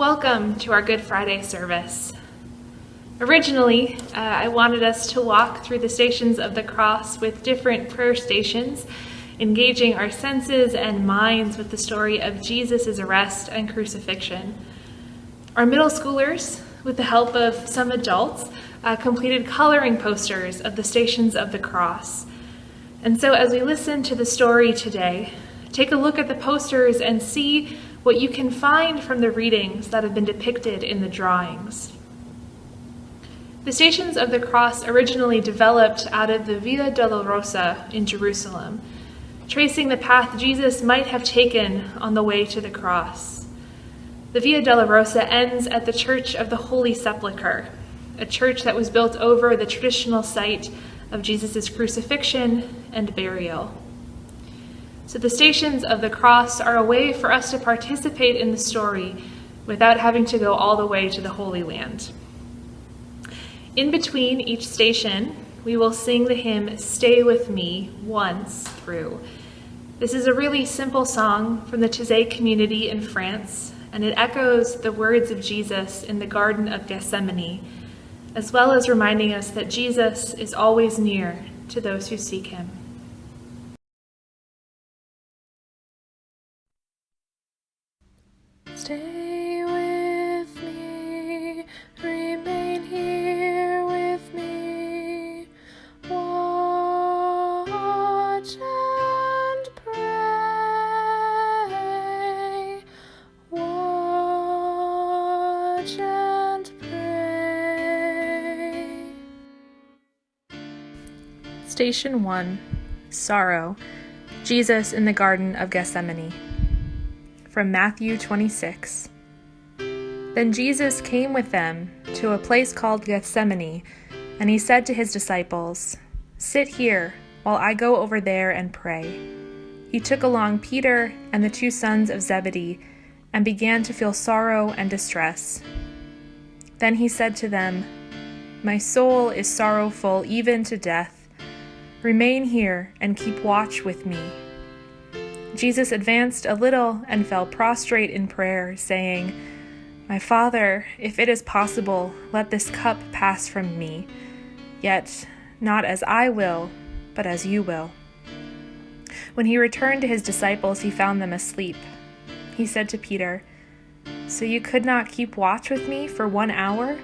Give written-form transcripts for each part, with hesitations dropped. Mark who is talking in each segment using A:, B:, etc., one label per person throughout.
A: Welcome to our Good Friday service. Originally, I wanted us to walk through the stations of the cross with different prayer stations, engaging our senses and minds with the story of Jesus' arrest and crucifixion. Our middle schoolers, with the help of some adults, completed coloring posters of the stations of the cross. And so as we listen to the story today, take a look at the posters and see what you can find from the readings that have been depicted in the drawings. The Stations of the Cross originally developed out of the Via Dolorosa in Jerusalem, tracing the path Jesus might have taken on the way to the cross. The Via Dolorosa ends at the Church of the Holy Sepulchre, a church that was built over the traditional site of Jesus' crucifixion and burial. So the Stations of the Cross are a way for us to participate in the story without having to go all the way to the Holy Land. In between each station, we will sing the hymn, "Stay With Me," once through. This is a really simple song from the Taizé community in France, and it echoes the words of Jesus in the Garden of Gethsemane, as well as reminding us that Jesus is always near to those who seek him.
B: Stay with me, remain here with me, watch and pray, watch and pray. Station 1, Sorrow, Jesus in the Garden of Gethsemane. From Matthew 26. Then Jesus came with them to a place called Gethsemane, and he said to his disciples, "Sit here while I go over there and pray." He took along Peter and the 2 sons of Zebedee and began to feel sorrow and distress. Then he said to them, "My soul is sorrowful even to death. Remain here and keep watch with me." Jesus advanced a little and fell prostrate in prayer, saying, "My Father, if it is possible, let this cup pass from me. Yet not as I will, but as you will." When he returned to his disciples, he found them asleep. He said to Peter, "So you could not keep watch with me for 1 hour?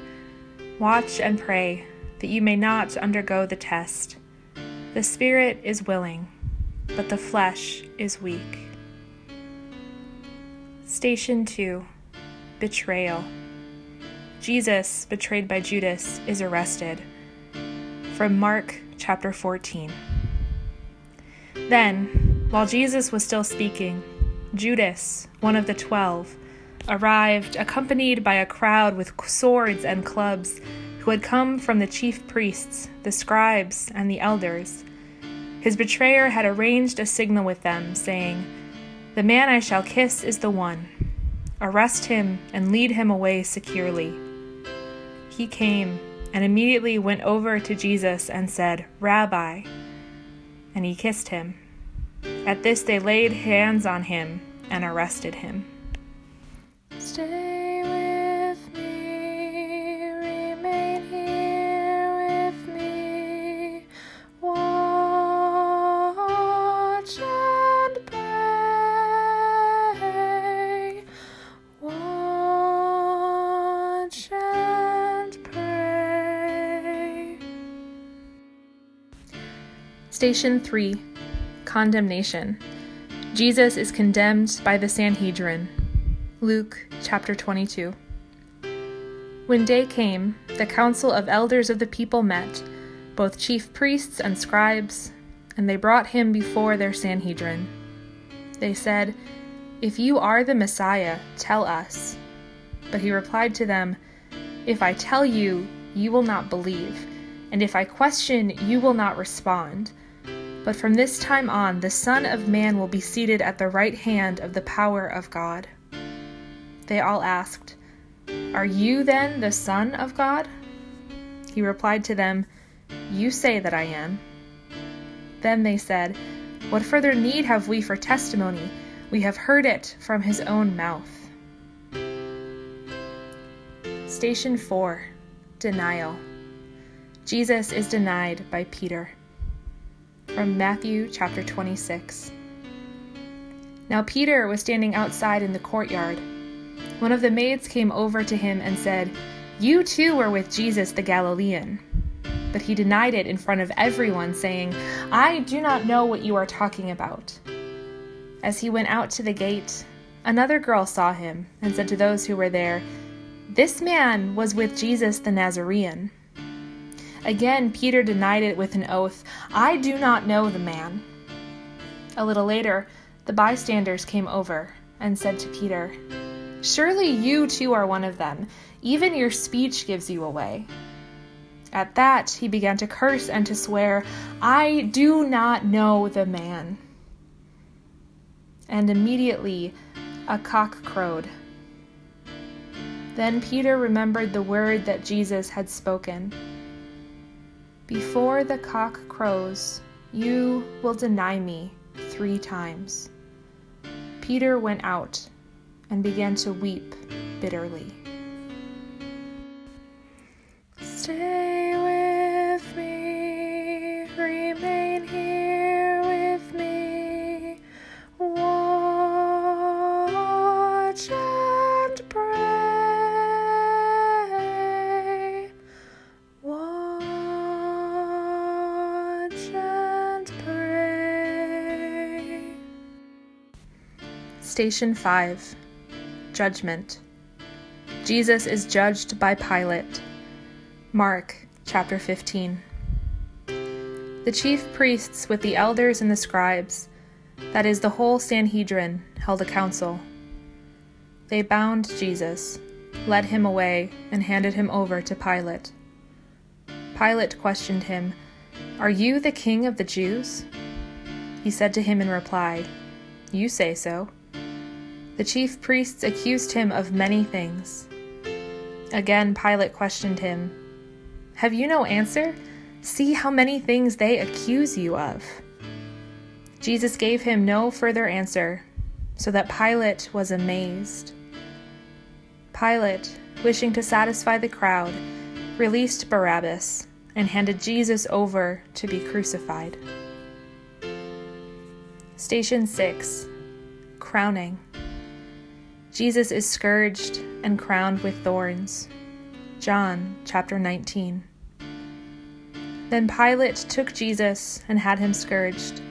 B: Watch and pray, that you may not undergo the test. The spirit is willing, but the flesh is weak." Station 2, Betrayal. Jesus, betrayed by Judas, is arrested. From Mark chapter 14. Then, while Jesus was still speaking, Judas, one of the 12, arrived accompanied by a crowd with swords and clubs who had come from the chief priests, the scribes, and the elders. His betrayer had arranged a signal with them, saying, "The man I shall kiss is the one. Arrest him and lead him away securely." He came and immediately went over to Jesus and said, "Rabbi," and he kissed him. At this they laid hands on him and arrested him. Stay with me, remain here with me, watch and pray, watch and pray. Station 3, Condemnation. Jesus is condemned by the Sanhedrin. Luke chapter 22. When day came, the council of elders of the people met, both chief priests and scribes, and they brought him before their Sanhedrin. They said, "If you are the Messiah, tell us." But he replied to them, "If I tell you, you will not believe, and if I question, you will not respond. But from this time on, the Son of Man will be seated at the right hand of the power of God." They all asked, "Are you then the Son of God?" He replied to them, "You say that I am." Then they said, "What further need have we for testimony? We have heard it from his own mouth." Station 4, Denial. Jesus is denied by Peter. From Matthew chapter 26. Now Peter was standing outside in the courtyard. One of the maids came over to him and said, "You too were with Jesus the Galilean." But he denied it in front of everyone, saying, "I do not know what you are talking about." As he went out to the gate, another girl saw him and said to those who were there, "This man was with Jesus the Nazarene." Again, Peter denied it with an oath, "I do not know the man." A little later, the bystanders came over and said to Peter, "Surely you too are one of them. Even your speech gives you away." At that, he began to curse and to swear, "I do not know the man." And immediately a cock crowed. Then Peter remembered the word that Jesus had spoken. "Before the cock crows, you will deny me 3 times." Peter went out and began to weep bitterly. Stay with me, remain here with me, watch and pray, watch and pray. Station 5, Judgment. Jesus is judged by Pilate. Mark chapter 15. The chief priests with the elders and the scribes, that is the whole Sanhedrin, held a council. They bound Jesus, led him away, and handed him over to Pilate. Pilate questioned him, "Are you the king of the Jews?" He said to him in reply, "You say so." The chief priests accused him of many things. Again, Pilate questioned him, "Have you no answer? See how many things they accuse you of." Jesus gave him no further answer, so that Pilate was amazed. Pilate, wishing to satisfy the crowd, released Barabbas and handed Jesus over to be crucified. Station 6, Crowning. Jesus is scourged and crowned with thorns. John chapter 19. Then Pilate took Jesus and had him scourged.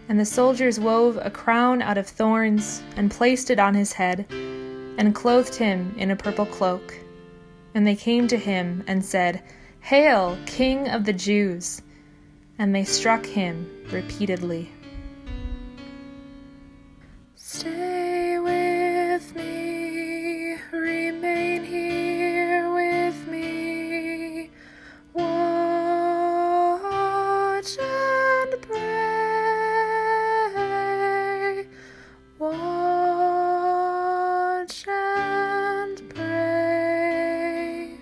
B: And the soldiers wove a crown out of thorns and placed it on his head, and clothed him in a purple cloak. And they came to him and said, "Hail, King of the Jews!" And they struck him repeatedly. Stay with me, remain here with me, watch and pray, watch and pray.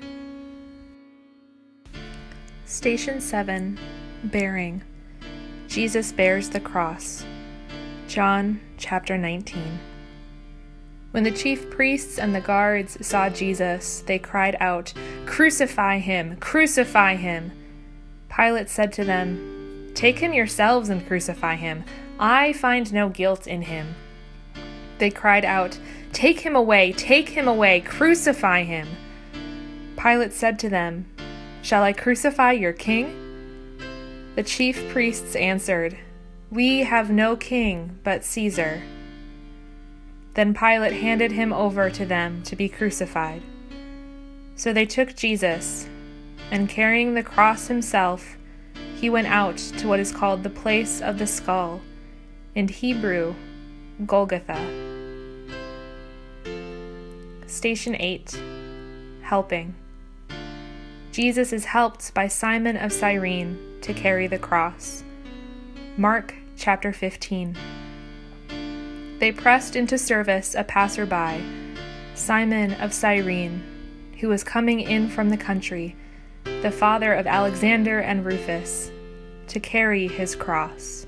B: Station 7, Bearing. Jesus bears the cross. John chapter 19. When the chief priests and the guards saw Jesus, they cried out, "Crucify him! Crucify him!" Pilate said to them, "Take him yourselves and crucify him. I find no guilt in him." They cried out, "Take him away! Take him away! Crucify him!" Pilate said to them, "Shall I crucify your king?" The chief priests answered, "We have no king but Caesar." Then Pilate handed him over to them to be crucified. So they took Jesus, and carrying the cross himself, he went out to what is called the place of the skull, in Hebrew, Golgotha. Station 8, Helping. Jesus is helped by Simon of Cyrene to carry the cross. Mark chapter 15. They pressed into service a passerby, Simon of Cyrene, who was coming in from the country, the father of Alexander and Rufus, to carry his cross.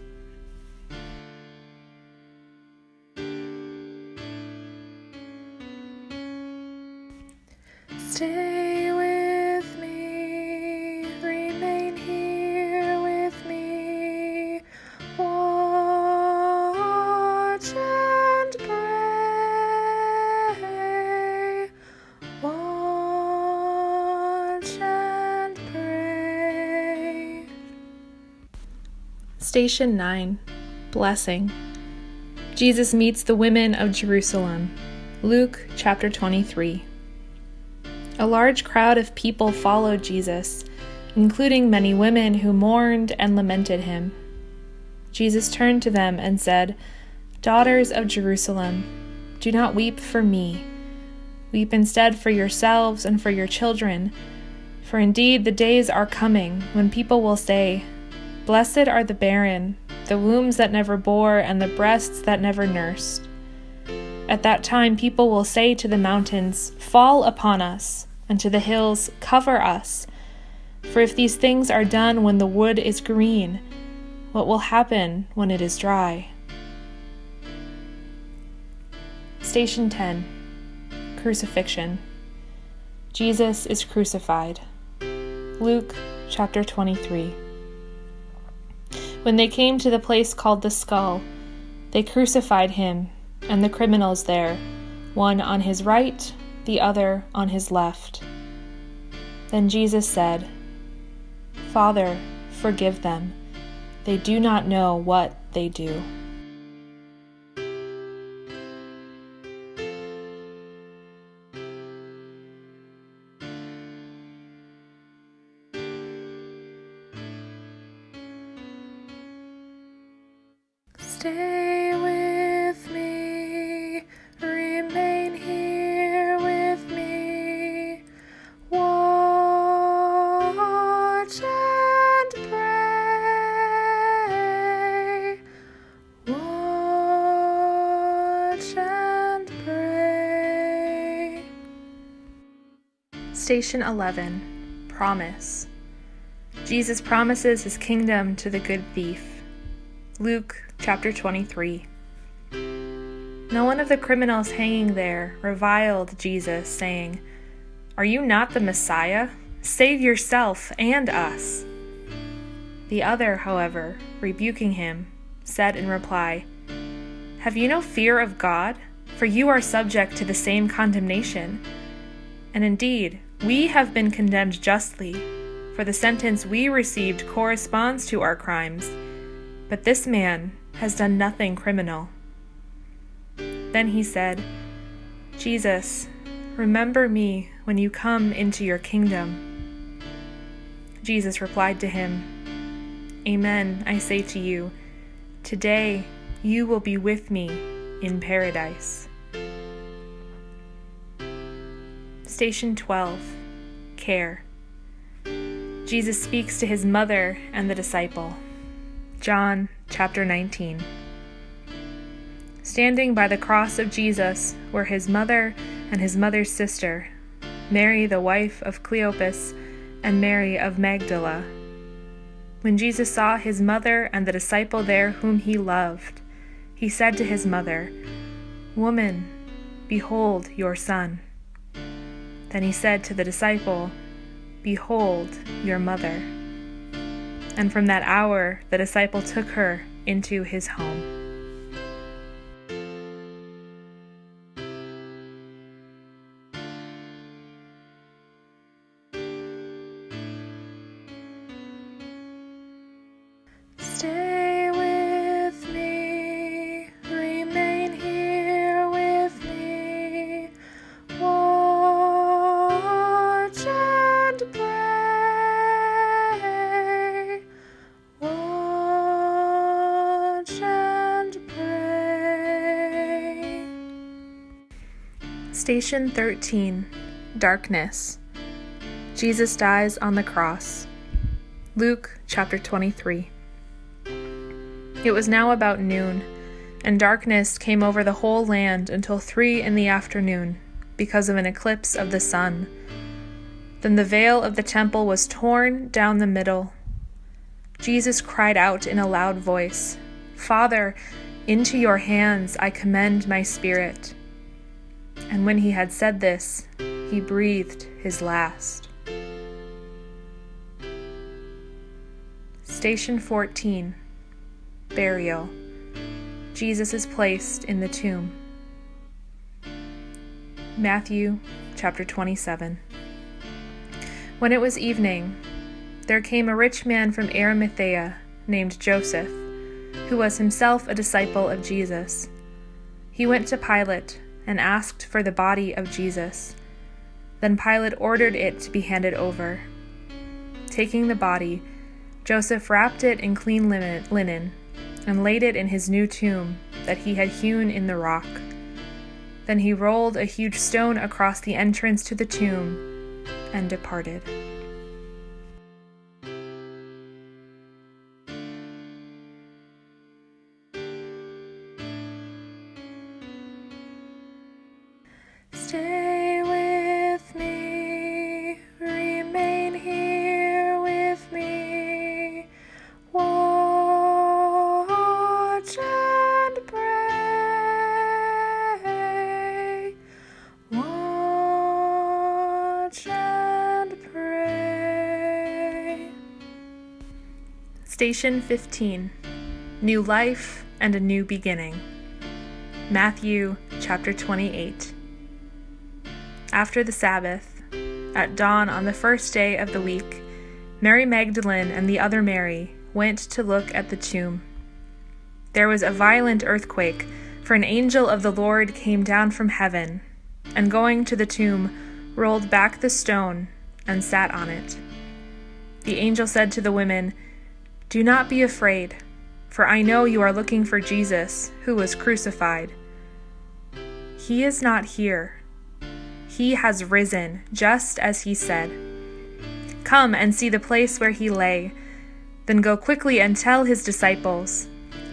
B: Stay with me, remain here with me, watch and pray, watch and pray. Station 9. Blessing. Jesus meets the women of Jerusalem. Luke chapter 23. A large crowd of people followed Jesus, including many women who mourned and lamented him. Jesus turned to them and said, "Daughters of Jerusalem, do not weep for me. Weep instead for yourselves and for your children. For indeed the days are coming when people will say, 'Blessed are the barren, the wombs that never bore, and the breasts that never nursed.' At that time people will say to the mountains, 'Fall upon us,' and to the hills, 'Cover us.' For if these things are done when the wood is green, what will happen when it is dry?" Station 10. Crucifixion. Jesus is crucified. Luke chapter 23. When they came to the place called the Skull, they crucified him and the criminals there, one on his right, the other on his left. Then Jesus said, "Father, forgive them. They do not know what they do." Stay with me, remain here with me, watch and pray, watch and pray. Station 11. Promise. Jesus promises his kingdom to the good thief. Luke chapter 23. No one of the criminals hanging there reviled Jesus, saying, "Are you not the Messiah? Save yourself and us." The other, however, rebuking him, said in reply, "Have you no fear of God? For you are subject to the same condemnation. And indeed, we have been condemned justly, for the sentence we received corresponds to our crimes. But this man has done nothing criminal." Then he said, "Jesus, remember me when you come into your kingdom." Jesus replied to him, "Amen, I say to you, today you will be with me in paradise." Station 12. Care. Jesus speaks to his mother and the disciple. John chapter 19. Standing by the cross of Jesus were his mother and his mother's sister, Mary the wife of Cleopas and Mary of Magdala. When Jesus saw his mother and the disciple there whom he loved, he said to his mother, "Woman, behold your son." Then he said to the disciple, "Behold your mother." And from that hour the disciple took her into his home. Stay with me, remain here with me, watch and pray, watch and pray. Station 13. Darkness. Jesus dies on the cross. Luke chapter 23. It was now about noon, and darkness came over the whole land until 3 p.m, because of an eclipse of the sun. Then the veil of the temple was torn down the middle. Jesus cried out in a loud voice, "Father, into your hands I commend my spirit." And when he had said this, he breathed his last. Station 14. Burial. Jesus is placed in the tomb. Matthew chapter 27. When it was evening, there came a rich man from Arimathea named Joseph, who was himself a disciple of Jesus. He went to Pilate and asked for the body of Jesus. Then Pilate ordered it to be handed over. Taking the body, Joseph wrapped it in clean linen and laid it in his new tomb that he had hewn in the rock. Then he rolled a huge stone across the entrance to the tomb and departed. Stay with me, remain here with me, watch and pray, watch and pray. Station 15. New life and a new beginning. Matthew chapter 28. After the Sabbath, at dawn on the first day of the week, Mary Magdalene and the other Mary went to look at the tomb. There was a violent earthquake, for an angel of the Lord came down from heaven, and going to the tomb, rolled back the stone and sat on it. The angel said to the women, "Do not be afraid, for I know you are looking for Jesus, who was crucified. He is not here. He has risen, just as he said. Come and see the place where he lay. Then go quickly and tell his disciples,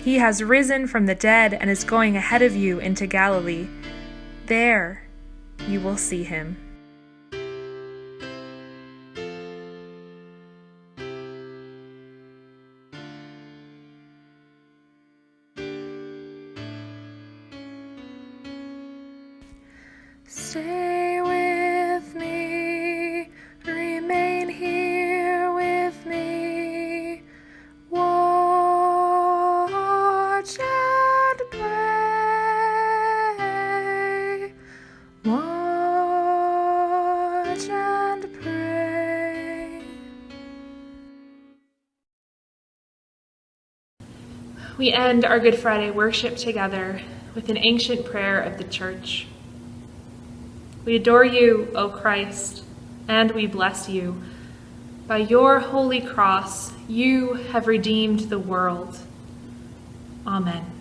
B: he has risen from the dead and is going ahead of you into Galilee. There you will see him." Stay with me, remain here with me, watch and pray, watch and pray.
A: We end our Good Friday worship together with an ancient prayer of the Church. We adore you, O Christ, and we bless you. By your holy cross, you have redeemed the world. Amen.